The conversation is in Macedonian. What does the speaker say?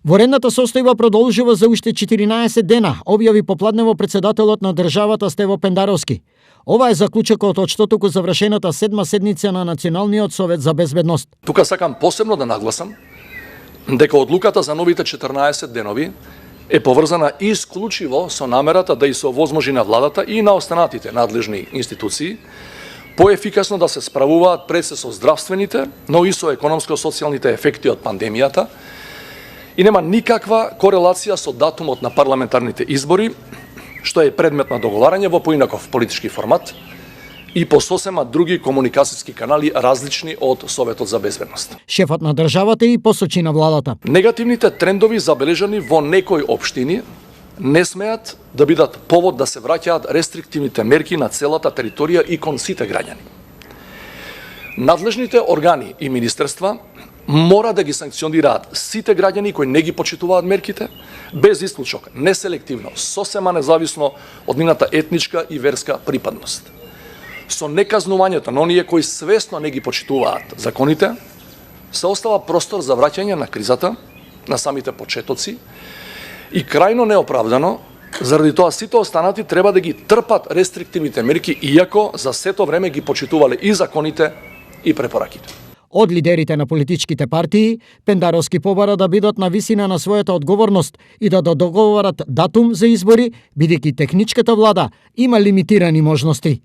Воредната состојба продолжува за уште 14 дена, објави попладнево председателот на државата Стево Пендаровски. Ова е заклучокот од што току завршената 7-ма седница на Националниот совет за безбедност. Тука сакам посебно да нагласам дека одлуката за новите 14 денови е поврзана исклучиво со намерата да и се овозможи на владата и на останатите надлежни институции поефикасно да се справуваат пред се со здравствените, но и со економско-социјалните ефекти од пандемијата и нема никаква корелација со датумот на парламентарните избори, што е предмет на договарање во поинаков политички формат и по сосема други комуникацијски канали различни од Советот за безбедност. Шефот на државата и посочи на владата. Негативните трендови забележани во некои општини не смеат да бидат повод да се враќаат рестриктивните мерки на целата територија и кон сите граѓани. Надлежните органи и министерства мора да ги санкционираат сите граѓани кои не ги почитуваат мерките, без исклучок, неселективно, сосема независно од нивната етничка и верска припадност. Со неказнувањето на оние кои свесно не ги почитуваат законите, се остава простор за враќање на кризата, на самите почетоци и крајно неоправдано, заради тоа сите останати треба да ги трпат рестриктивните мерки, иако за сето време ги почитувале и законите и препораките. Од лидерите на политичките партии, Пендаровски побара да бидат на висина на својата одговорност и да договорат датум за избори, бидејќи техничката влада има лимитирани можности.